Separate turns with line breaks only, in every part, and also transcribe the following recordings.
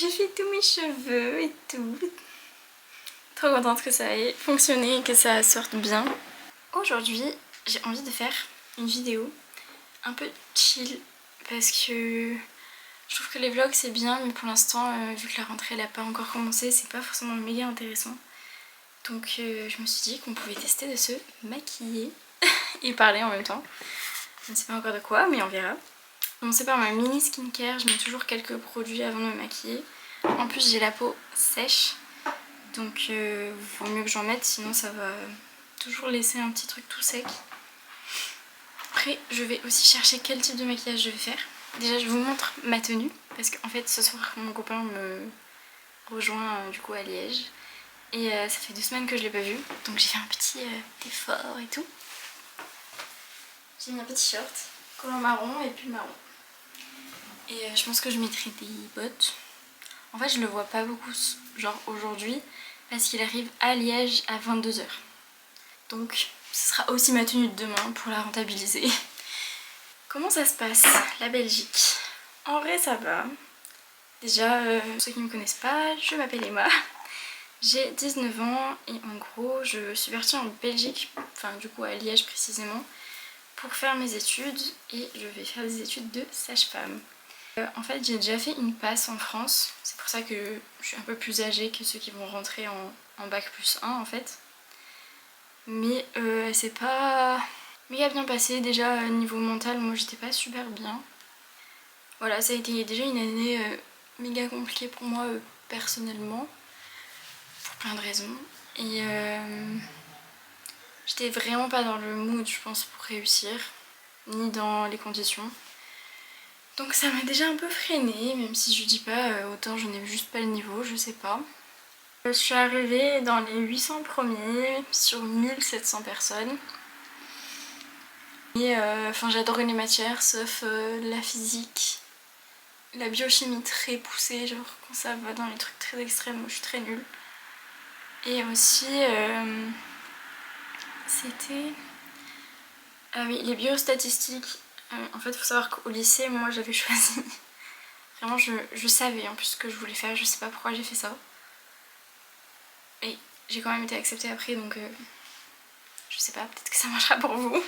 J'ai fait tous mes cheveux et tout. Trop contente que ça ait fonctionné et que ça sorte bien. Aujourd'hui, j'ai envie de faire une vidéo un peu chill parce que je trouve que les vlogs c'est bien, mais pour l'instant, vu que la rentrée elle a pas encore commencé, c'est pas forcément méga intéressant. Donc je me suis dit qu'on pouvait tester de se maquiller et parler en même temps. Je ne sais pas encore de quoi, mais on verra. Commencer par ma mini skincare, je mets toujours quelques produits avant de me maquiller. En plus j'ai la peau sèche, donc il vaut mieux que j'en mette, sinon ça va toujours laisser un petit truc tout sec. Après je vais aussi chercher quel type de maquillage je vais faire. Déjà je vous montre ma tenue, parce qu'en fait ce soir mon copain me rejoint du coup à Liège. Et ça fait 2 semaines que je l'ai pas vu, donc j'ai fait un petit effort et tout. J'ai mis un petit short, collant marron et pull marron. Et je pense que je mettrai des bottes. En fait je le vois pas beaucoup genre aujourd'hui parce qu'il arrive à Liège à 22 h. Donc ce sera aussi ma tenue de demain pour la rentabiliser. Comment ça se passe la Belgique? En vrai ça va. Déjà pour ceux qui ne me connaissent pas, je m'appelle Emma. J'ai 19 ans et en gros je suis partie en Belgique, enfin du coup à Liège précisément, pour faire mes études et je vais faire des études de sage-femme. En fait j'ai déjà fait une passe en France, c'est pour ça que je suis un peu plus âgée que ceux qui vont rentrer en bac plus 1 en fait. Mais c'est pas méga bien passé, déjà niveau mental moi j'étais pas super bien. Voilà, ça a été déjà une année méga compliquée pour moi personnellement. Pour plein de raisons. Et j'étais vraiment pas dans le mood je pense pour réussir, ni dans les conditions. Donc ça m'a déjà un peu freinée, même si je dis pas autant je n'ai juste pas le niveau, je sais pas. Je suis arrivée dans les 800 premiers sur 1700 personnes. Et enfin j'adorais les matières sauf la physique, la biochimie très poussée, genre quand ça va dans les trucs très extrêmes, moi je suis très nulle. Et aussi c'était... Ah oui, les biostatistiques. En fait, il faut savoir qu'au lycée, moi j'avais choisi. Vraiment, je savais en plus ce que je voulais faire, je sais pas pourquoi j'ai fait ça. Et j'ai quand même été acceptée après, donc je sais pas, peut-être que ça marchera pour vous.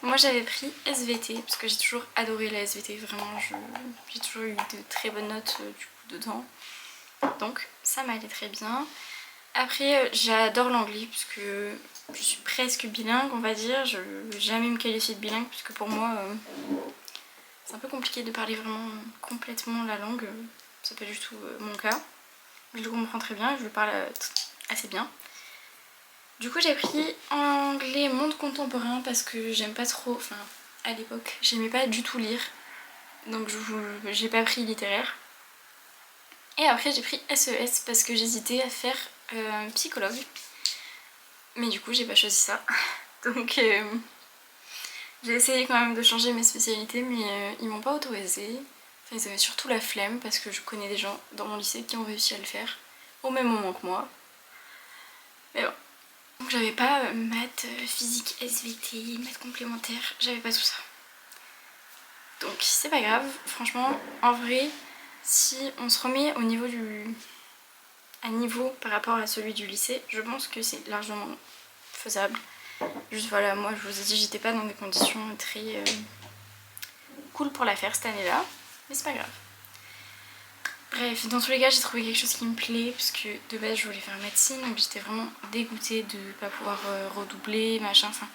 Moi j'avais pris SVT, parce que j'ai toujours adoré la SVT, vraiment, j'ai toujours eu de très bonnes notes du coup dedans. Donc ça m'allait très bien. Après, j'adore l'anglais, puisque je suis presque bilingue on va dire, je ne vais jamais me qualifier de bilingue puisque pour moi c'est un peu compliqué de parler vraiment complètement la langue, c'est pas du tout mon cas. Je le comprends très bien, je le parle assez bien. Du coup j'ai pris anglais monde contemporain parce que j'aime pas trop, enfin à l'époque j'aimais pas du tout lire, donc j'ai pas pris littéraire. Et après j'ai pris SES parce que j'hésitais à faire psychologue. Mais du coup j'ai pas choisi ça. Donc j'ai essayé quand même de changer mes spécialités mais ils m'ont pas autorisée. Enfin ils avaient surtout la flemme parce que je connais des gens dans mon lycée qui ont réussi à le faire au même moment que moi. Mais bon. Donc j'avais pas maths, physique, SVT, maths complémentaires, j'avais pas tout ça. Donc c'est pas grave, franchement en vrai si on se remet au niveau à niveau par rapport à celui du lycée, je pense que c'est largement faisable. Juste voilà, moi je vous ai dit j'étais pas dans des conditions très cool pour la faire cette année là, mais c'est pas grave. Bref, dans tous les cas j'ai trouvé quelque chose qui me plaît parce que de base je voulais faire médecine, donc j'étais vraiment dégoûtée de pas pouvoir redoubler machin, enfin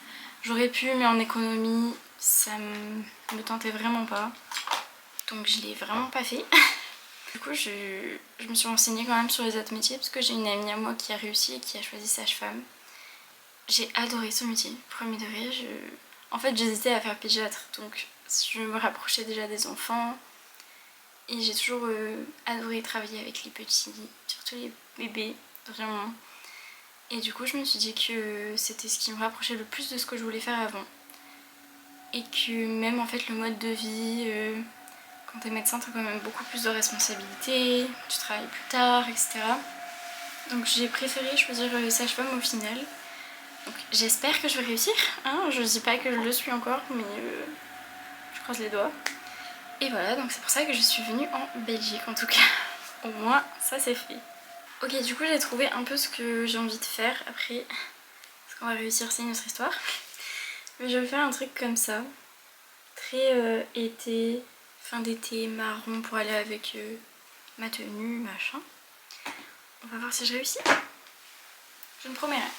j'aurais pu mais en économie ça me tentait vraiment pas, donc je l'ai vraiment pas fait. Du coup je me suis renseignée quand même sur les autres métiers parce que j'ai une amie à moi qui a réussi et qui a choisi sage-femme. J'ai adoré ce métier, premier degré. En fait j'hésitais à faire pédiatre, donc je me rapprochais déjà des enfants. Et j'ai toujours adoré travailler avec les petits, surtout les bébés, vraiment. Et du coup je me suis dit que c'était ce qui me rapprochait le plus de ce que je voulais faire avant. Et que même en fait le mode de vie, quand t'es médecin t'as quand même beaucoup plus de responsabilités, tu travailles plus tard, etc. Donc j'ai préféré choisir sage-femme au final. Donc j'espère que je vais réussir, hein, je dis pas que je le suis encore mais je croise les doigts. Et voilà, donc c'est pour ça que je suis venue en Belgique en tout cas. Au moins ça c'est fait. Ok, du coup j'ai trouvé un peu ce que j'ai envie de faire. Après, est-ce qu'on va réussir, c'est une autre histoire. Mais je vais faire un truc comme ça. Très été, fin d'été, marron pour aller avec ma tenue, machin. On va voir si je réussis. Je ne promets rien.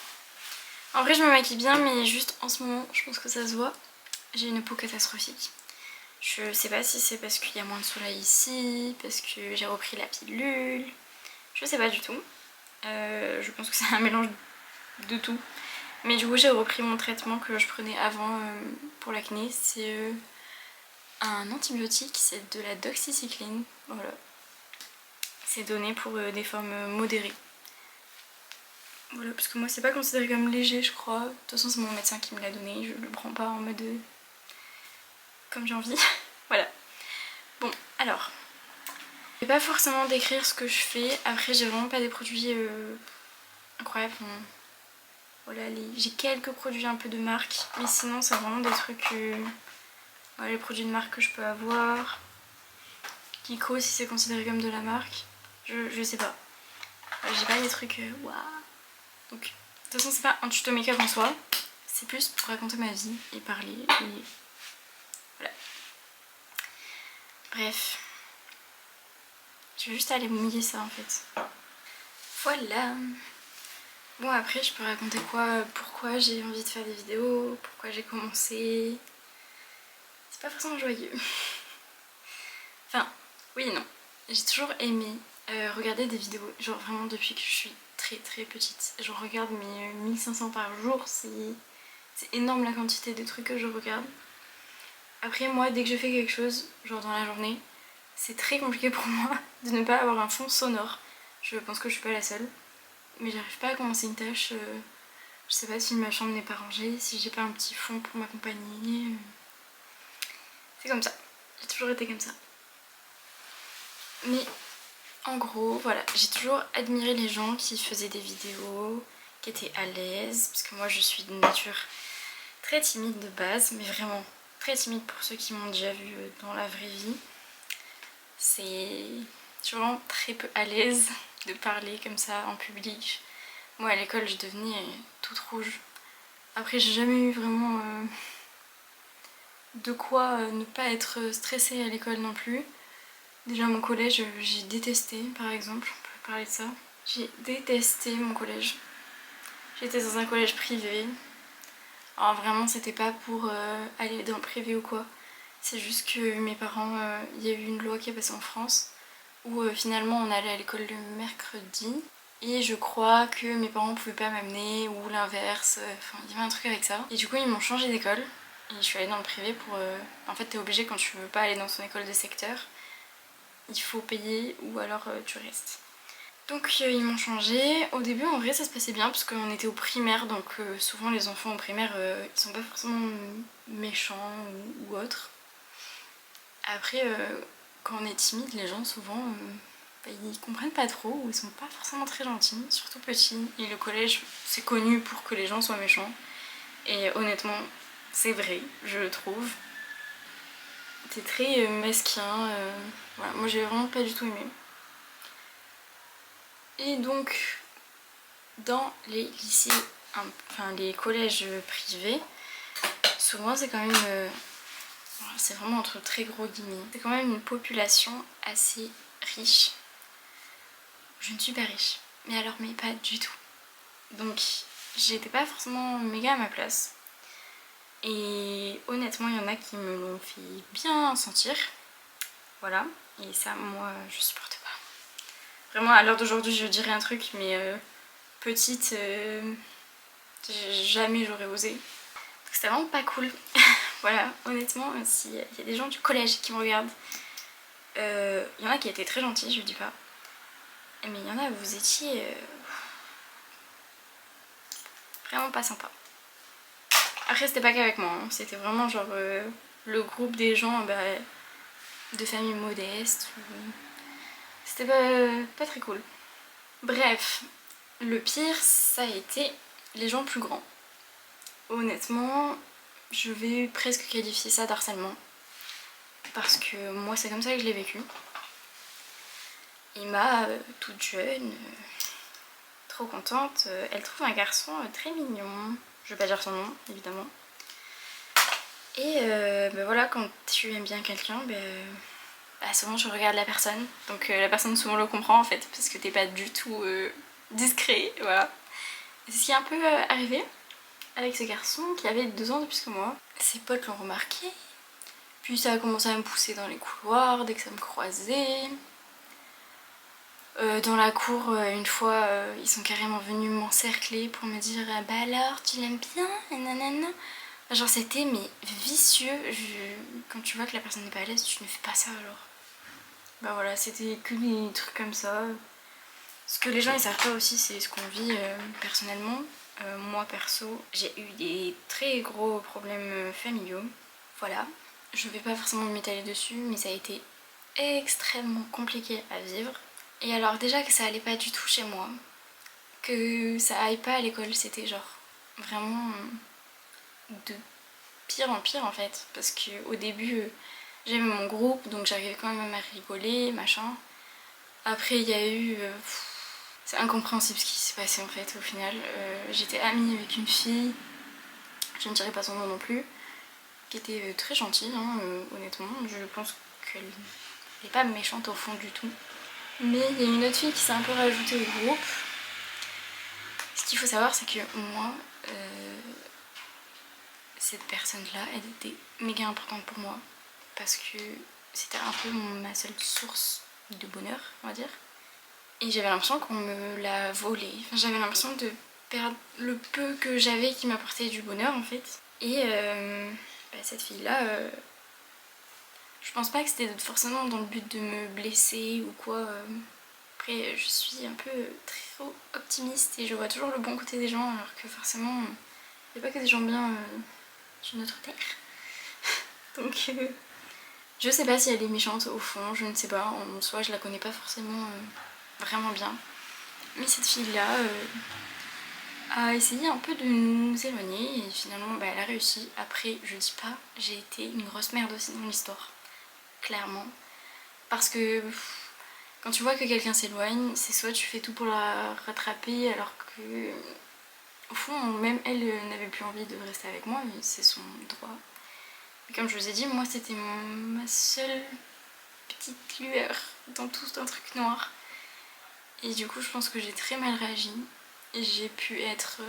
En vrai je me maquille bien mais juste en ce moment je pense que ça se voit. J'ai une peau catastrophique. Je sais pas si c'est parce qu'il y a moins de soleil ici, parce que j'ai repris la pilule. Je sais pas du tout. Je pense que c'est un mélange de tout. Mais du coup j'ai repris mon traitement que je prenais avant pour l'acné. C'est un antibiotique, c'est de la doxycycline. Voilà. C'est donné pour des formes modérées. Voilà, parce que moi c'est pas considéré comme léger je crois. De toute façon c'est mon médecin qui me l'a donné, je le prends pas en mode comme j'ai envie. Voilà. Bon, alors. Je vais pas forcément décrire ce que je fais. Après j'ai vraiment pas des produits incroyables. Voilà, j'ai quelques produits un peu de marque. Mais sinon c'est vraiment des trucs... voilà, les produits de marque que je peux avoir. Kiko si c'est considéré comme de la marque. Je sais pas. J'ai pas des trucs... waouh. Donc, de toute façon c'est pas un tuto make-up en soi. C'est plus pour raconter ma vie et parler. Et voilà. Bref. Je vais juste aller mouiller ça en fait. Voilà. Bon après je peux raconter quoi, pourquoi j'ai envie de faire des vidéos, pourquoi j'ai commencé. C'est pas forcément joyeux. Enfin, oui et non. J'ai toujours aimé regarder des vidéos, genre vraiment depuis que je suis très très petite. Je regarde mes 1500 par jour, c'est énorme la quantité de trucs que je regarde. Après moi dès que je fais quelque chose, genre dans la journée, c'est très compliqué pour moi de ne pas avoir un fond sonore. Je pense que je suis pas la seule. Mais j'arrive pas à commencer une tâche. Je sais pas si ma chambre n'est pas rangée, si j'ai pas un petit fond pour m'accompagner. C'est comme ça. J'ai toujours été comme ça. Mais en gros, voilà, j'ai toujours admiré les gens qui faisaient des vidéos, qui étaient à l'aise. Parce que moi je suis de nature très timide de base, mais vraiment très timide pour ceux qui m'ont déjà vu dans la vraie vie. Je suis vraiment très peu à l'aise de parler comme ça en public. Moi à l'école je devenais toute rouge. Après j'ai jamais eu vraiment de quoi ne pas être stressée à l'école non plus. Déjà mon collège j'ai détesté par exemple, on peut parler de ça. J'ai détesté mon collège. J'étais dans un collège privé. Alors vraiment c'était pas pour aller dans le privé ou quoi. C'est juste que mes parents, il y a eu une loi qui est passée en France où finalement on allait à l'école le mercredi. Et je crois que mes parents pouvaient pas m'amener ou l'inverse, enfin il y avait un truc avec ça. Et du coup ils m'ont changé d'école et je suis allée dans le privé pour... En fait t'es obligé quand tu veux pas aller dans son école de secteur, il faut payer ou alors tu restes. Donc ils m'ont changé. Au début en vrai ça se passait bien parce qu'on était au primaire donc souvent les enfants au primaire ils sont pas forcément méchants ou autres. Après quand on est timide les gens souvent... ils comprennent pas trop ou ils sont pas forcément très gentils, surtout petits. Et le collège, c'est connu pour que les gens soient méchants. Et honnêtement, c'est vrai, je trouve. C'est très mesquin. Voilà, moi j'ai vraiment pas du tout aimé. Et donc, dans les lycées, enfin les collèges privés, souvent c'est quand même... c'est vraiment entre très gros guillemets. C'est quand même une population assez riche. Je ne suis pas riche. Mais alors, mais pas du tout. Donc j'étais pas forcément méga à ma place. Et honnêtement il y en a qui me l'ont fait bien sentir. Voilà. Et ça moi je supporte pas. Vraiment à l'heure d'aujourd'hui je dirais un truc mais petite jamais j'aurais osé. Donc c'était vraiment pas cool. Voilà, honnêtement s'il y a des gens du collège qui me regardent, il y en a qui étaient très gentils, je dis pas. Mais il y en a vous étiez vraiment pas sympa. Après c'était pas qu'avec moi, hein. C'était vraiment genre le groupe des gens de familles modestes. C'était pas très cool. Bref, le pire ça a été les gens plus grands. Honnêtement, je vais presque qualifier ça d'harcèlement. Parce que moi c'est comme ça que je l'ai vécu. Emma, toute jeune, trop contente, elle trouve un garçon très mignon. Je vais pas dire son nom, évidemment. Et bah voilà, quand tu aimes bien quelqu'un, bah souvent je regarde la personne. Donc la personne souvent le comprend en fait, parce que t'es pas du tout discret, voilà. C'est ce qui est un peu arrivé avec ce garçon qui avait 2 ans de plus que moi. Ses potes l'ont remarqué, puis ça a commencé à me pousser dans les couloirs dès que ça me croisait. Dans la cour, une fois, ils sont carrément venus m'encercler pour me dire bah alors, tu l'aimes bien et nanana. Genre c'était mais vicieux. Quand tu vois que la personne n'est pas à l'aise, tu ne fais pas ça alors. Bah voilà, c'était que des trucs comme ça. Ce que les gens ils savent pas aussi, c'est ce qu'on vit personnellement. Moi perso, j'ai eu des très gros problèmes familiaux. Voilà, je vais pas forcément m'étaler dessus, mais ça a été extrêmement compliqué à vivre. Et alors déjà que ça allait pas du tout chez moi, que ça aille pas à l'école, c'était genre vraiment de pire en pire en fait. Parce qu'au début, j'avais mon groupe, donc j'arrivais quand même à rigoler, machin. Après il y a eu... c'est incompréhensible ce qui s'est passé en fait au final. J'étais amie avec une fille, je ne dirai pas son nom non plus, qui était très gentille, hein, honnêtement. Je pense qu'elle n'est pas méchante au fond du tout. Mais il y a une autre fille qui s'est un peu rajoutée au groupe. Ce qu'il faut savoir, c'est que moi, cette personne-là, elle était méga importante pour moi. Parce que c'était un peu ma seule source de bonheur, on va dire. Et j'avais l'impression qu'on me l'a volée. Enfin, j'avais l'impression de perdre le peu que j'avais qui m'apportait du bonheur, en fait. Et cette fille-là, je pense pas que c'était forcément dans le but de me blesser ou quoi. Après, je suis un peu trop optimiste et je vois toujours le bon côté des gens, alors que forcément, il n'y a pas que des gens bien sur notre terre. Donc, je sais pas si elle est méchante au fond, je ne sais pas. En soi, je la connais pas forcément vraiment bien. Mais cette fille-là a essayé un peu de nous éloigner et finalement, elle a réussi. Après, je dis pas, j'ai été une grosse merde aussi dans l'histoire. Clairement. Parce que quand tu vois que quelqu'un s'éloigne, c'est soit tu fais tout pour la rattraper alors que au fond même elle n'avait plus envie de rester avec moi, mais c'est son droit. Et comme je vous ai dit, moi c'était ma seule petite lueur dans tout un truc noir. Et du coup je pense que j'ai très mal réagi. Et j'ai pu être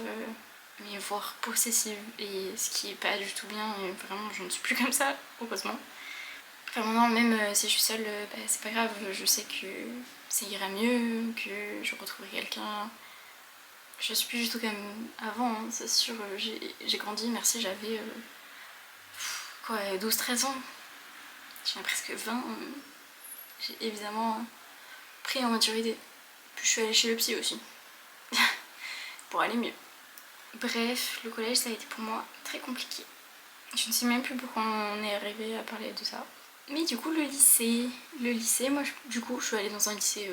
voire possessive, et ce qui est pas du tout bien, et vraiment je ne suis plus comme ça, heureusement. Enfin maintenant même si je suis seule, c'est pas grave, je sais que ça ira mieux, que je retrouverai quelqu'un. Je suis plus du tout comme avant, hein, c'est sûr, j'ai grandi, merci, j'avais 12-13 ans. J'en ai presque 20, j'ai évidemment pris en maturité. Puis je suis allée chez le psy aussi, pour aller mieux. Bref, le collège ça a été pour moi très compliqué. Je ne sais même plus pourquoi on est arrivé à parler de ça. Mais du coup le lycée, moi du coup je suis allée dans un lycée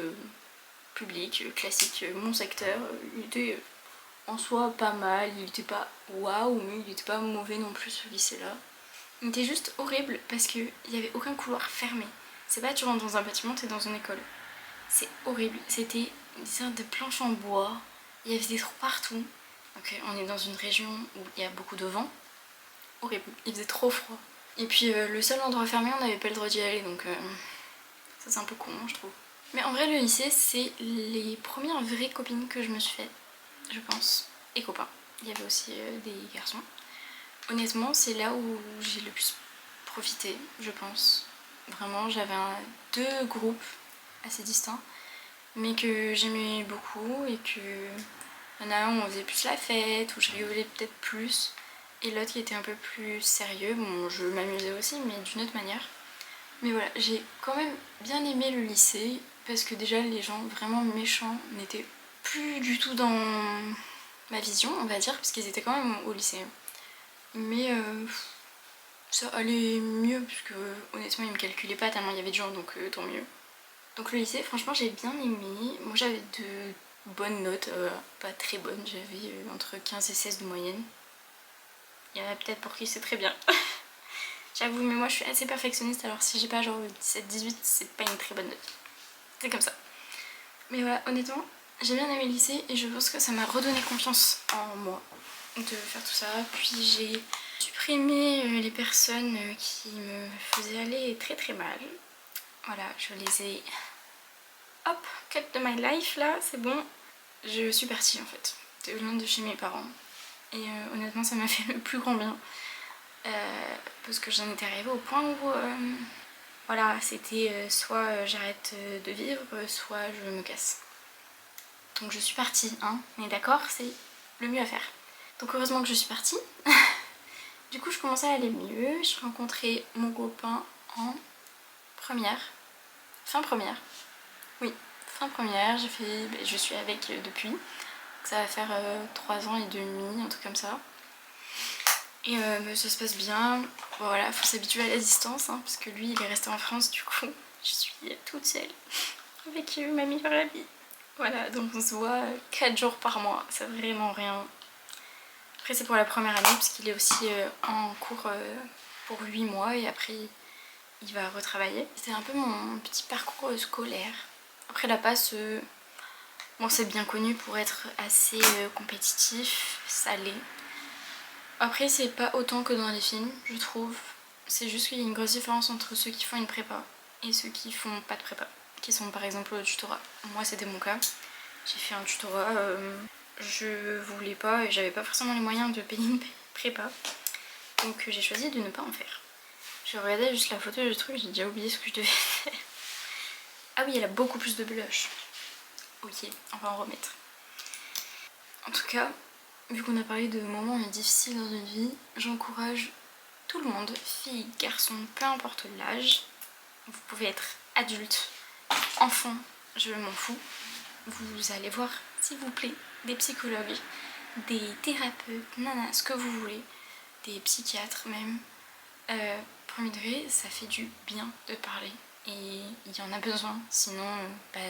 public, classique, mon secteur. Il était en soi pas mal, il était pas waouh, mais il était pas mauvais non plus ce lycée là. Il était juste horrible parce qu'il n'y avait aucun couloir fermé. C'est pas tu rentres dans un bâtiment, t'es dans une école. C'est horrible, c'était des sortes de planches en bois, il y avait des trous partout. Donc on est dans une région où il y a beaucoup de vent. Horrible, il faisait trop froid. Et puis le seul endroit fermé, on n'avait pas le droit d'y aller, donc ça c'est un peu con, je trouve. Mais en vrai, le lycée, c'est les premières vraies copines que je me suis fait, je pense, et copains. Il y avait aussi des garçons. Honnêtement, c'est là où j'ai le plus profité, je pense. Vraiment, j'avais deux groupes assez distincts, mais que j'aimais beaucoup, et que il y en a un où on faisait plus la fête, où je rigolais peut-être plus, et l'autre qui était un peu plus sérieux. Bon, je m'amusais aussi, mais d'une autre manière. Mais voilà, j'ai quand même bien aimé le lycée, parce que déjà les gens vraiment méchants n'étaient plus du tout dans ma vision, on va dire, parce qu'ils étaient quand même au lycée. Mais ça allait mieux, puisque honnêtement ils me calculaient pas tellement il y avait de gens, donc tant mieux. Donc le lycée, franchement j'ai bien aimé. Moi j'avais de bonnes notes, pas très bonnes, j'avais entre 15 et 16 de moyenne. Il y en a peut-être pour qui c'est très bien. J'avoue, mais moi je suis assez perfectionniste, alors si j'ai pas genre 17-18, c'est pas une très bonne note. C'est comme ça. Mais voilà, honnêtement, j'ai bien aimé le lycée et je pense que ça m'a redonné confiance en moi de faire tout ça. Puis j'ai supprimé les personnes qui me faisaient aller très très mal. Voilà, je les ai... Hop, cut de my life là, c'est bon. Je suis partie en fait, de loin de chez mes parents. Et honnêtement, ça m'a fait le plus grand bien. Parce que j'en étais arrivée au point où... voilà, c'était soit j'arrête de vivre, soit je me casse. Donc je suis partie, hein, on est d'accord, c'est le mieux à faire. Donc heureusement que je suis partie. Du coup je commençais à aller mieux, je rencontrais mon copain en première, fin première. Oui, fin première, je suis avec depuis. Donc ça va faire 3 ans et demi, un truc comme ça. Et ça se passe bien. Bon, voilà, faut s'habituer à la distance, hein, parce que lui il est resté en France, du coup je suis toute seule avec ma meilleure amie. Voilà, donc on se voit 4 jours par mois, c'est vraiment rien. Après c'est pour la première année parce qu'il est aussi en cours pour 8 mois et après il va retravailler. C'était un peu mon petit parcours scolaire. Après la passe, bon c'est bien connu pour être assez compétitif, ça l'est. Après c'est pas autant que dans les films, je trouve. C'est juste qu'il y a une grosse différence entre ceux qui font une prépa et ceux qui font pas de prépa, qui sont par exemple au tutorat. Moi c'était mon cas. J'ai fait un tutorat, je voulais pas et j'avais pas forcément les moyens de payer une prépa. Donc j'ai choisi de ne pas en faire. Je regardais juste la photo du truc, j'ai déjà oublié ce que je devais faire. Ah oui, elle a beaucoup plus de blush. Ok, on va en remettre. En tout cas, vu qu'on a parlé de moments difficiles dans une vie, j'encourage tout le monde, filles, garçons, peu importe l'âge. Vous pouvez être adulte, enfant, je m'en fous. Vous allez voir, s'il vous plaît, des psychologues, des thérapeutes, nana, ce que vous voulez, des psychiatres même. Premier degré, ça fait du bien de parler et il y en a besoin, sinon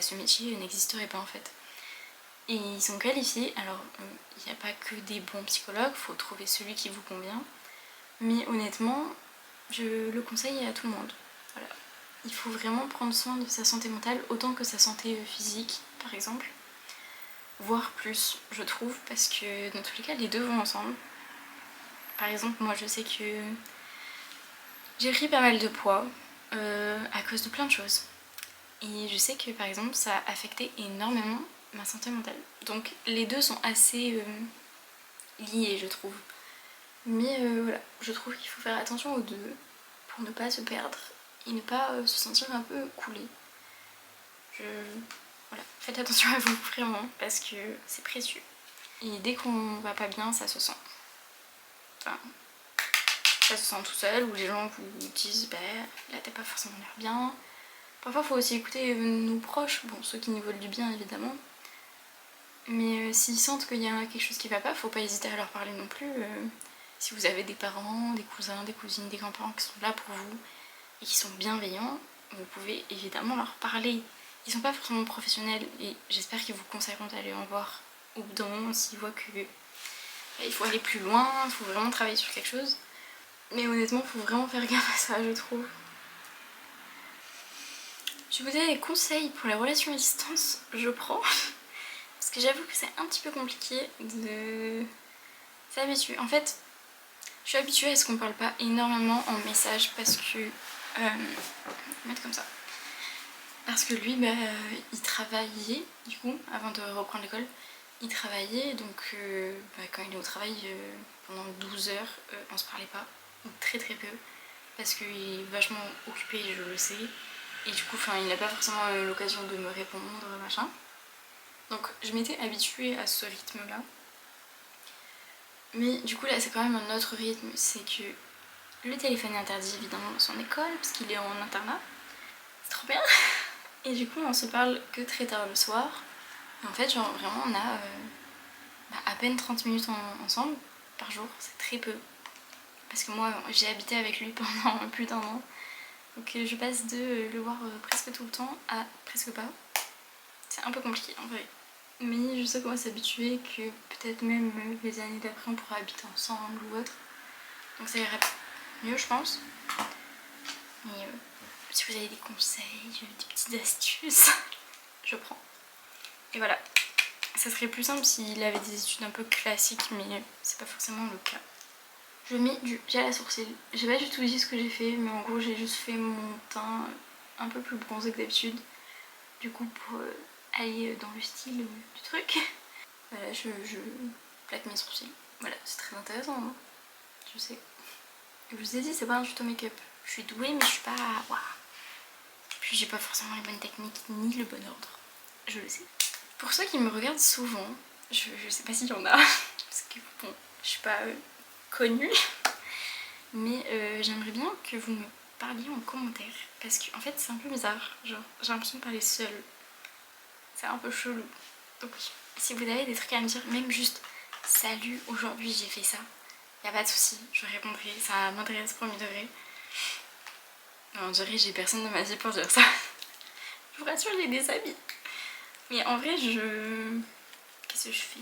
ce métier n'existerait pas en fait. Et ils sont qualifiés, alors il n'y a pas que des bons psychologues, il faut trouver celui qui vous convient, mais honnêtement, je le conseille à tout le monde. Voilà. Il faut vraiment prendre soin de sa santé mentale autant que sa santé physique, par exemple. Voire plus, je trouve, parce que dans tous les cas, les deux vont ensemble. Par exemple, moi je sais que j'ai pris pas mal de poids à cause de plein de choses. Et je sais que par exemple, ça a affecté énormément ma santé mentale. Donc les deux sont assez liés, je trouve. Mais voilà, je trouve qu'il faut faire attention aux deux pour ne pas se perdre et ne pas se sentir un peu coulé. Voilà, faites attention à vous vraiment parce que c'est précieux. Et dès qu'on va pas bien, ça se sent. Enfin, ça se sent tout seul, ou les gens vous disent là t'as pas forcément l'air bien. Parfois faut aussi écouter nos proches, bon ceux qui nous veulent du bien évidemment. Mais s'ils sentent qu'il y a quelque chose qui va pas, faut pas hésiter à leur parler non plus. Si vous avez des parents, des cousins, des cousines, des grands-parents qui sont là pour vous et qui sont bienveillants, vous pouvez évidemment leur parler. Ils sont pas forcément professionnels et j'espère qu'ils vous conseilleront d'aller en voir au bout d'un moment s'ils voient que il faut aller plus loin, il faut vraiment travailler sur quelque chose. Mais honnêtement, il faut vraiment faire gaffe à ça, je trouve. Je vous donne des conseils pour les relations à distance, je prends. Parce que j'avoue que c'est un petit peu compliqué de s'habituer. En fait, je suis habituée à ce qu'on parle pas énormément en message parce que... je vais mettre comme ça. Parce que lui, il travaillait, du coup, avant de reprendre l'école. Il travaillait, donc quand il est au travail, pendant 12 heures, on se parlait pas. Ou très très peu. Parce qu'il est vachement occupé, je le sais. Et du coup, il n'a pas forcément l'occasion de me répondre, machin. Donc je m'étais habituée à ce rythme-là. Mais du coup, là, c'est quand même un autre rythme. C'est que le téléphone est interdit, évidemment, dans son école, parce qu'il est en internat. C'est trop bien. Et du coup, on se parle que très tard le soir. Et en fait, genre, vraiment, on a à peine 30 minutes ensemble par jour. C'est très peu. Parce que moi, j'ai habité avec lui pendant plus d'1 an. Donc je passe de le voir presque tout le temps à presque pas. C'est un peu compliqué en vrai. Mais je sais comment s'habituer, que peut-être même les années d'après on pourra habiter ensemble ou autre. Donc ça irait mieux je pense. Mais si vous avez des conseils, des petites astuces, je prends. Et voilà. Ça serait plus simple s'il avait des études un peu classiques, mais c'est pas forcément le cas. Je mets du gel à sourcils. J'ai pas du tout dit ce que j'ai fait, mais en gros j'ai juste fait mon teint un peu plus bronzé que d'habitude. Du coup pour aller dans le style du truc. Voilà, je plaque mes sourcils. Voilà, c'est très intéressant, hein, je sais. Et je vous ai dit, c'est pas un tuto make-up. Je suis douée, mais je suis pas... Waouh. Puis j'ai pas forcément les bonnes techniques ni le bon ordre. Je le sais. Pour ceux qui me regardent souvent, je sais pas s'il y en a, parce que bon, je suis pas connue. Mais j'aimerais bien que vous me parliez en commentaire. Parce qu'en fait, c'est un peu bizarre. Genre, j'ai l'impression de parler seule. C'est un peu chelou. Donc, si vous avez des trucs à me dire, même juste salut, aujourd'hui j'ai fait ça, y a pas de souci, je répondrai, ça m'intéresse premier degré. Non, on dirait j'ai personne dans ma vie pour dire ça. Je vous rassure, j'ai des amis. Mais en vrai, qu'est-ce que je fais?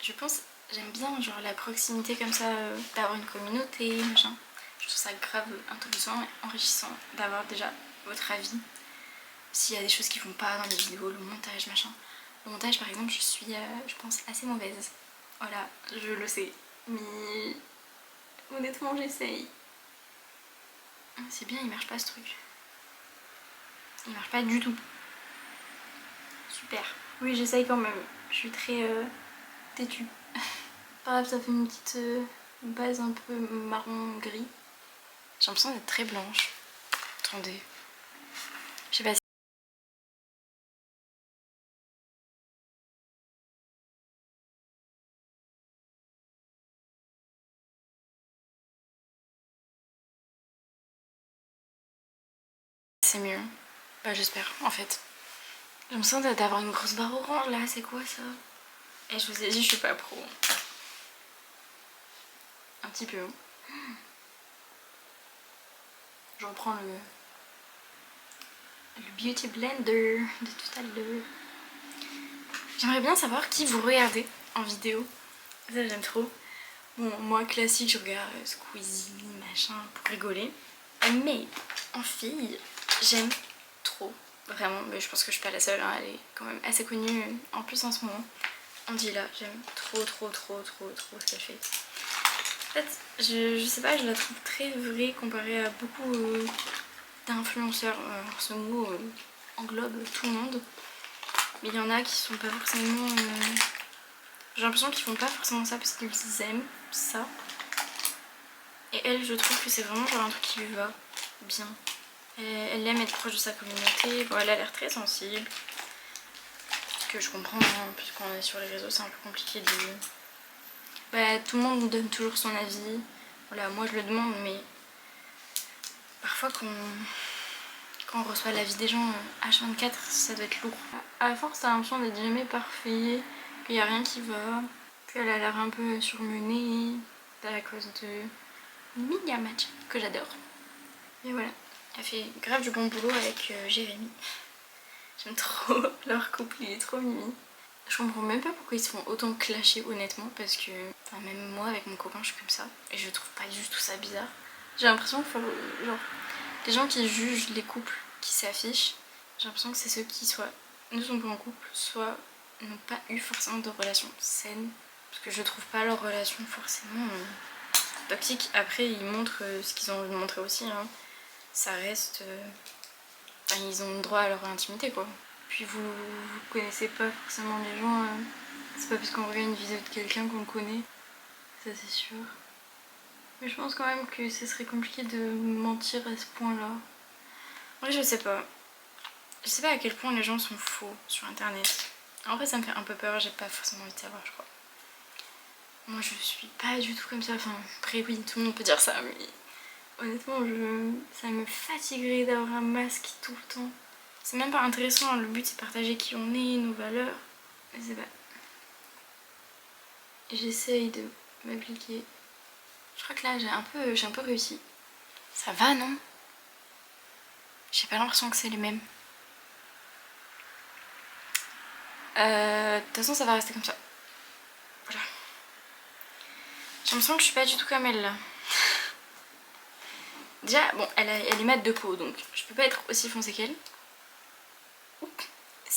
Je pense, j'aime bien genre la proximité comme ça, d'avoir une communauté, machin. Je trouve ça grave intéressant et enrichissant d'avoir déjà votre avis. S'il y a des choses qui vont pas dans les vidéos, le montage, machin. Le montage par exemple, je suis, je pense, assez mauvaise. Voilà, je le sais. Mais honnêtement, j'essaye. C'est bien, il marche pas ce truc. Il marche pas du tout. Super. Oui, j'essaye quand même. Je suis très têtue. Par là, ça fait une petite base un peu marron-gris. J'ai l'impression d'être très blanche. Attendez. Je sais pas si... C'est mieux. Bah j'espère, en fait. J'ai l'impression d'avoir une grosse barre orange là, c'est quoi ça? Et je vous ai dit, je suis pas pro. Un petit peu. Je reprends le Beauty Blender de tout à l'heure. J'aimerais bien savoir qui vous regardez en vidéo. Ça j'aime trop. Bon, moi classique, je regarde Squeezie, machin, pour rigoler. Mais en fille, j'aime trop. Vraiment, mais je pense que je suis pas la seule, hein, elle est quand même assez connue en plus en ce moment. Angela, j'aime trop ce qu'elle fait. En fait, je sais pas, je la trouve très vraie comparée à beaucoup d'influenceurs. Alors ce mot englobe tout le monde. Mais il y en a qui sont pas forcément... J'ai l'impression qu'ils font pas forcément ça parce qu'ils aiment ça. Et elle, je trouve que c'est vraiment genre un truc qui lui va bien. Elle aime être proche de sa communauté. Bon, elle a l'air très sensible. Ce que je comprends, hein, puisqu'on est sur les réseaux, c'est un peu compliqué de... Bah, tout le monde nous donne toujours son avis. Voilà, moi je le demande, mais parfois quand on reçoit l'avis des gens H24, ça doit être lourd. À force, t'as l'impression d'être jamais parfait, qu'il n'y a rien qui va. Puis elle a l'air un peu surmenée à cause de Mia Match, que j'adore. Et voilà, elle fait grave du bon boulot avec Jérémy. J'aime trop leur couple, il est trop mimi. Je comprends même pas pourquoi ils se font autant clasher honnêtement, parce que enfin, même moi avec mon copain je suis comme ça et je trouve pas du tout ça bizarre. J'ai l'impression que genre, les gens qui jugent les couples qui s'affichent, j'ai l'impression que c'est ceux qui soit ne sont pas en couple, soit n'ont pas eu forcément de relation saine. Parce que je trouve pas leur relation forcément toxique. Après ils montrent ce qu'ils ont envie de montrer aussi, hein. Ça reste... Enfin, ils ont le droit à leur intimité quoi. Puis vous connaissez pas forcément les gens, c'est pas parce qu'on regarde une vidéo de quelqu'un qu'on le connaît, ça c'est sûr. Mais je pense quand même que ce serait compliqué de mentir à ce point-là. En vrai je sais pas. Je sais pas à quel point les gens sont faux sur internet. En vrai ça me fait un peu peur, j'ai pas forcément envie de savoir je crois. Moi je suis pas du tout comme ça, enfin après oui tout le monde peut dire ça mais honnêtement ça me fatiguerait d'avoir un masque tout le temps. C'est même pas intéressant, hein. Le but c'est de partager qui on est, nos valeurs. Mais c'est pas... J'essaye de m'appliquer. Je crois que là j'ai un peu réussi. Ça va non? J'ai pas l'impression que c'est les mêmes. De toute façon ça va rester comme ça. Voilà. J'ai l'impression que je suis pas du tout comme elle là. Déjà, bon, elle est mate de peau donc je peux pas être aussi foncée qu'elle.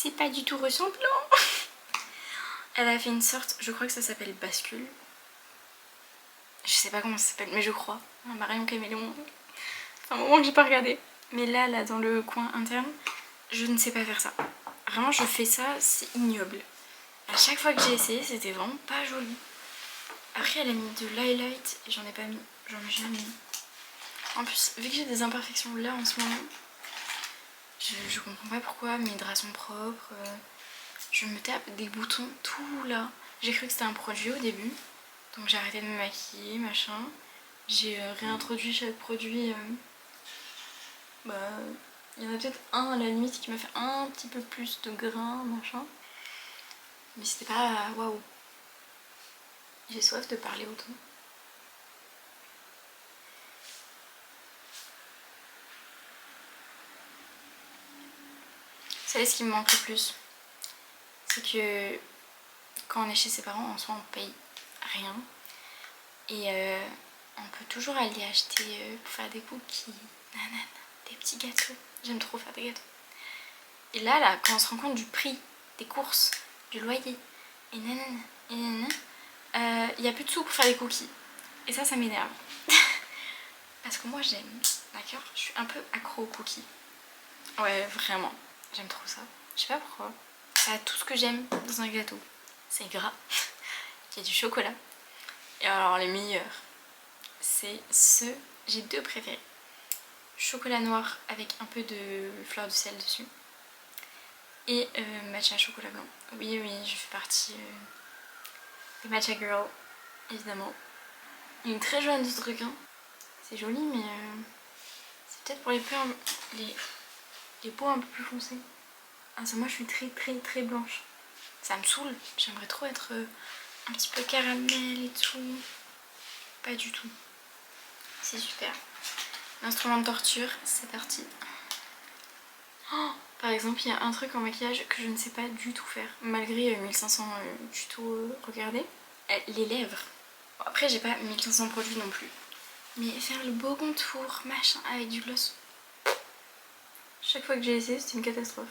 C'est pas du tout ressemblant. Elle a fait une sorte, je crois que ça s'appelle bascule. Je sais pas comment ça s'appelle, mais je crois. Un Marion Caméléon. Enfin, un moment que j'ai pas regardé. Mais là, dans le coin interne, je ne sais pas faire ça. Vraiment, je fais ça, c'est ignoble. À chaque fois que j'ai essayé, c'était vraiment pas joli. Après, elle a mis de l'highlight et j'en ai pas mis. J'en ai jamais mis. En plus, vu que j'ai des imperfections là en ce moment, je comprends pas pourquoi mes draps sont propres. Je me tape des boutons tout là. J'ai cru que c'était un produit au début. Donc j'ai arrêté de me maquiller, machin. J'ai réintroduit chaque produit. Il y en a peut-être un à la limite qui m'a fait un petit peu plus de grains, machin. Mais c'était pas waouh. J'ai soif de parler autant. Vous savez ce qui me manque le plus? C'est que quand on est chez ses parents, en soi on paye rien. Et on peut toujours aller acheter pour faire des cookies, des petits gâteaux. J'aime trop faire des gâteaux. Et là, quand on se rend compte du prix des courses, du loyer, et il n'y a plus de sous pour faire des cookies. Et ça m'énerve. Parce que moi j'aime, d'accord? Je suis un peu accro aux cookies. Ouais, vraiment. J'aime trop ça. Je sais pas pourquoi. Ça a tout ce que j'aime dans un gâteau. C'est gras. Il y a du chocolat. Et alors les meilleurs, c'est ceux... J'ai deux préférés. Chocolat noir avec un peu de fleur de sel dessus. Et matcha chocolat blanc. Oui, je fais partie des matcha girls, évidemment. Il est très jaune ce truc, hein. C'est joli, mais c'est peut-être pour les peaux un peu plus foncées. Ah, moi je suis très blanche. Ça me saoule. J'aimerais trop être un petit peu caramel et tout. Pas du tout. C'est super. L'instrument de torture, c'est parti. Oh, par exemple, il y a un truc en maquillage que je ne sais pas du tout faire. Malgré 1500 tutos regardés. Les lèvres. Bon, après, j'ai pas 1500 produits non plus. Mais faire le beau contour, machin, avec du gloss. Chaque fois que j'ai essayé, c'était une catastrophe.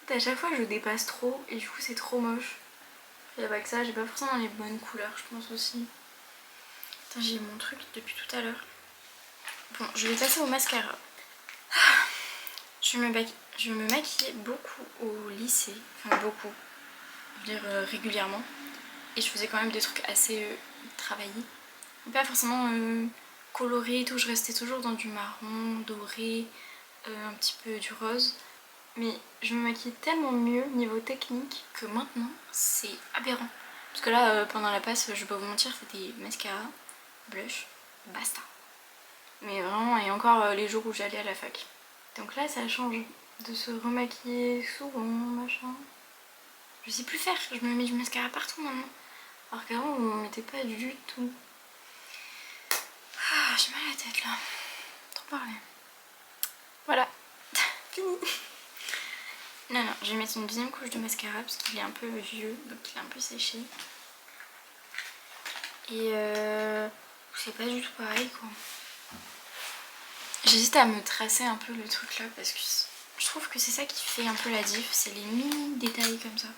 À chaque fois, je dépasse trop et du coup, c'est trop moche. Il n'y a pas que ça, j'ai pas forcément les bonnes couleurs, je pense aussi. Attends, j'ai mon truc depuis tout à l'heure. Bon, je vais passer au mascara. Je me maquillais beaucoup au lycée. Enfin, beaucoup. Je veux dire régulièrement. Et je faisais quand même des trucs assez travaillés. Pas forcément colorés et tout. Je restais toujours dans du marron, doré, un petit peu du rose. Mais je me maquille tellement mieux niveau technique que maintenant c'est aberrant. Parce que là pendant la passe, je vais pas vous mentir, c'était mascara, blush, basta. Mais vraiment, et encore les jours où j'allais à la fac. Donc là ça change de se remaquiller souvent, machin. Je sais plus faire, je me mets du mascara partout maintenant. Alors qu'avant on me mettait pas du tout. Ah, j'ai mal à la tête là. Trop parler. Voilà, fini. Non, je vais mettre une deuxième couche de mascara parce qu'il est un peu vieux, donc il est un peu séché. Et c'est pas du tout pareil quoi. J'hésite à me tracer un peu le truc là parce que je trouve que c'est ça qui fait un peu la diff, c'est les mini détails comme ça.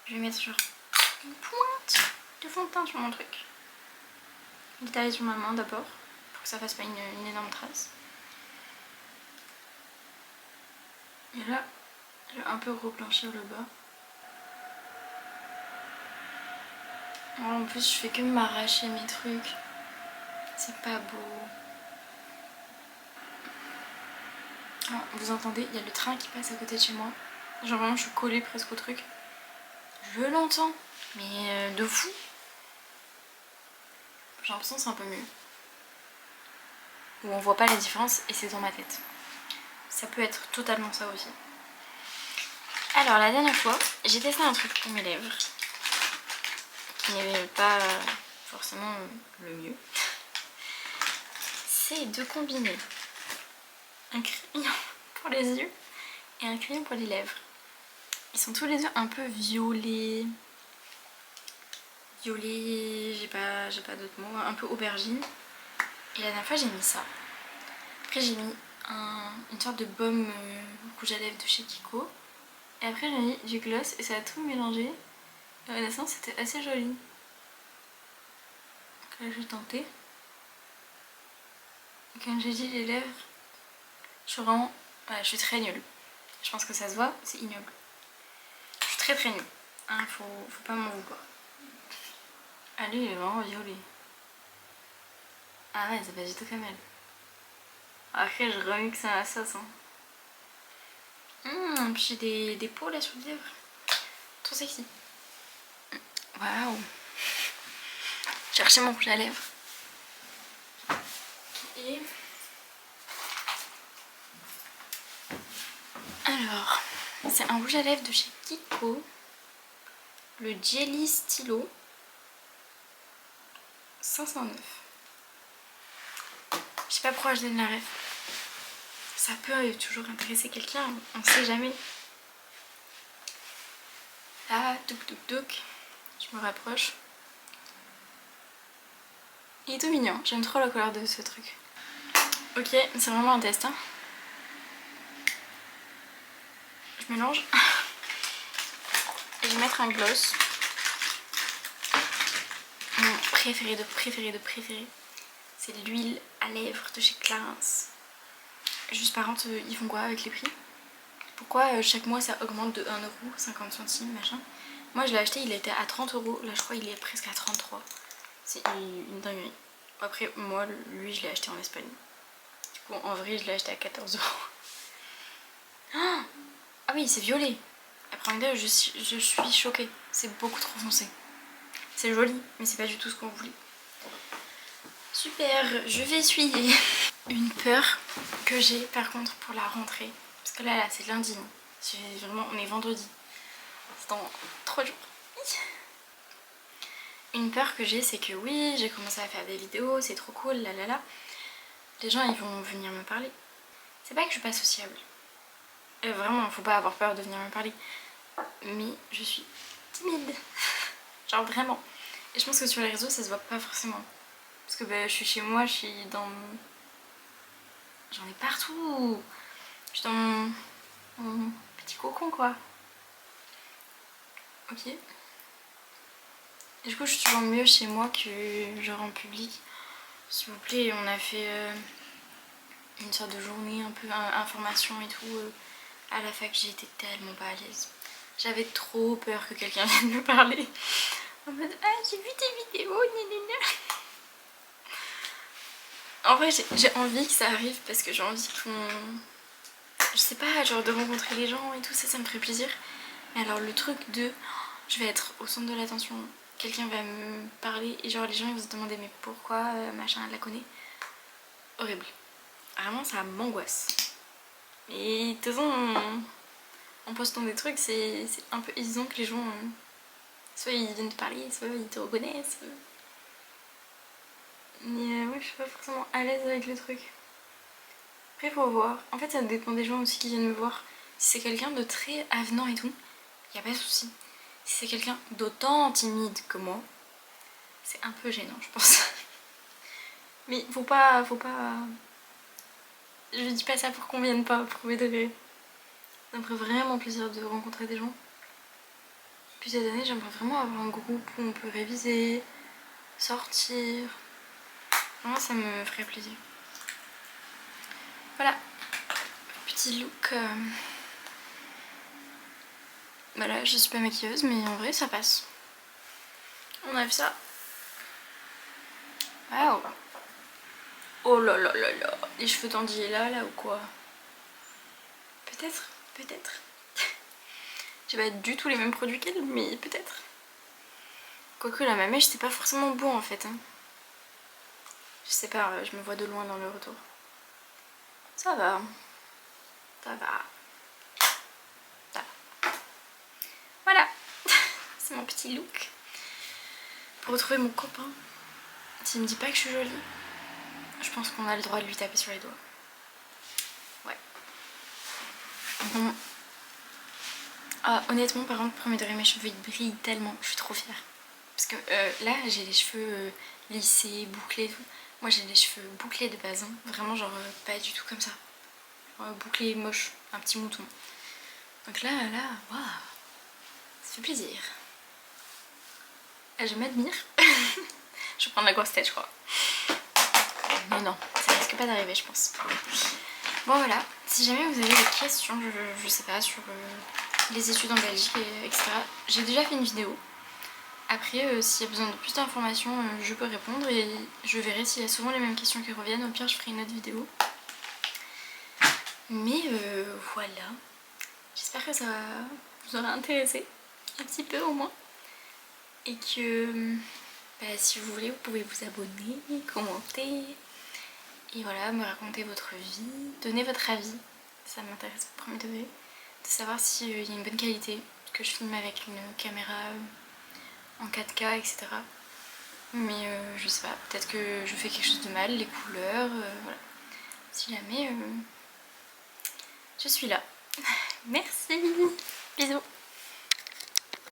Je vais mettre genre une pointe de fond de teint sur mon truc. Détail sur ma main d'abord, pour que ça fasse pas une énorme trace. Et là, je vais un peu reblanchir le bas. Alors en plus, je fais que m'arracher mes trucs. C'est pas beau. Alors, vous entendez, il y a le train qui passe à côté de chez moi. Genre vraiment, je suis collée presque au truc. Je l'entends, mais de fou. J'ai l'impression que c'est un peu mieux. Ou on voit pas la différence et c'est dans ma tête. Ça peut être totalement ça aussi. Alors la dernière fois, j'ai testé un truc pour mes lèvres qui n'est pas forcément le mieux. C'est de combiner un crayon pour les yeux et un crayon pour les lèvres. Ils sont tous les deux un peu violets. Violet, j'ai pas d'autres mots, un peu aubergine. Et la dernière fois j'ai mis ça. Après j'ai mis une sorte de baume rouge à lèvres de chez Kiko. Et après j'ai mis du gloss et ça a tout mélangé. Honnêtement c'était assez joli. Donc là je vais tenter. Comme j'ai dit, les lèvres, je suis vraiment... Voilà, je suis très nulle. Je pense que ça se voit, c'est ignoble. Je suis très nulle. Hein, faut pas m'en vouloir. Ah lui il est vraiment violet. Ah ouais, c'est pas du tout comme elle. Après je remixe à la sauce. Puis j'ai des peaux là sur les lèvres. Trop sexy. Waouh. J'ai recherché mon rouge à lèvres. Et... alors, c'est un rouge à lèvres de chez Kiko. Le Jelly Stylo. 509. Je sais pas pourquoi je donne la ref. Ça peut toujours intéresser quelqu'un, on sait jamais. Ah, touc. Je me rapproche. Il est tout mignon, j'aime trop la couleur de ce truc. Ok, c'est vraiment un test. Hein. Je mélange. Et je vais mettre un gloss. Mon préféré de préféré. C'est l'huile à lèvres de chez Clarins. Juste par contre, ils font quoi avec les prix? Pourquoi chaque mois ça augmente de 1,50 € machin? Moi je l'ai acheté, il était à 30 €. Là je crois qu'il est presque à 33. C'est une dinguerie. Après moi lui je l'ai acheté en Espagne. Du coup en vrai je l'ai acheté à 14 €. Ah oui c'est violet. Après je suis choquée. C'est beaucoup trop foncé. C'est joli mais c'est pas du tout ce qu'on voulait. Super, je vais essuyer. Une peur que j'ai par contre pour la rentrée. Parce que là c'est lundi. Vraiment, on est vendredi. C'est dans 3 jours. Une peur que j'ai c'est que oui, j'ai commencé à faire des vidéos, c'est trop cool, là. Les gens ils vont venir me parler. C'est pas que je suis pas sociable. Vraiment, faut pas avoir peur de venir me parler. Mais je suis timide. Genre vraiment. Et je pense que sur les réseaux ça se voit pas forcément. Parce que je suis chez moi, je suis dans... J'en ai partout. Je suis dans mon petit cocon quoi. Ok. Et du coup je suis toujours mieux chez moi que genre en public. S'il vous plaît, on a fait une sorte de journée un peu information et tout à la fac. J'étais tellement pas à l'aise. J'avais trop peur que quelqu'un vienne me parler. En mode ah j'ai vu tes vidéos, gna. En vrai j'ai envie que ça arrive parce que j'ai envie qu'on... Je sais pas, genre de rencontrer les gens et tout ça, ça me ferait plaisir. Mais alors le truc de... je vais être au centre de l'attention, quelqu'un va me parler et genre les gens ils vont se demander mais pourquoi machin elle la connaît. Horrible. Vraiment ça m'angoisse. Et de toute façon en postant des trucs c'est un peu évident que les gens soit ils viennent te parler, soit ils te reconnaissent. Mais ouais je suis pas forcément à l'aise avec le truc. Après faut voir. En fait ça dépend des gens aussi qui viennent me voir. Si c'est quelqu'un de très avenant et tout, y a pas de souci. Si c'est quelqu'un d'autant timide que moi, c'est un peu gênant je pense. Mais faut pas... Je dis pas ça pour qu'on vienne pas, premier degré. Ça me ferait vraiment plaisir de rencontrer des gens. Puis cette année j'aimerais vraiment avoir un groupe où on peut réviser, sortir. Vraiment ça me ferait plaisir. Voilà, petit look. Voilà, je suis pas maquilleuse mais en vrai ça passe. On a vu ça. Waouh. Oh là là là là. Les cheveux tendus là ou quoi? Peut-être. J'ai pas du tout les mêmes produits qu'elle, mais peut-être. Quoique la mèche c'est pas forcément beau en fait. Hein. Je sais pas, je me vois de loin dans le retour. Ça va. Voilà. C'est mon petit look. Pour retrouver mon copain, s'il me dit pas que je suis jolie, je pense qu'on a le droit de lui taper sur les doigts. Ouais. Bon. Ah, honnêtement, par contre, premier degré, mes cheveux ils brillent tellement. Je suis trop fière. Parce que là, j'ai les cheveux lissés, bouclés et tout. Moi, j'ai les cheveux bouclés de base. Hein. Vraiment, genre, pas du tout comme ça. Bouclés moche, un petit mouton. Donc là, waouh, ça fait plaisir. Je m'admire. Je vais prendre la grosse tête, je crois. Mais non, ça risque pas d'arriver, je pense. Bon voilà, si jamais vous avez des questions, je sais pas, sur les études en Belgique, etc. J'ai déjà fait une vidéo. Après, s'il y a besoin de plus d'informations, je peux répondre et je verrai s'il y a souvent les mêmes questions qui reviennent. Au pire, je ferai une autre vidéo. Mais voilà. J'espère que ça vous aura intéressé, un petit peu au moins. Et que si vous voulez, vous pouvez vous abonner, commenter. Et voilà, me raconter votre vie, donner votre avis. Ça m'intéresse au premier degré. De savoir s'il y a une bonne qualité, que je filme avec une caméra en 4K, etc. Mais je sais pas, peut-être que je fais quelque chose de mal, les couleurs, voilà. Si jamais, je suis là. Merci, bisous.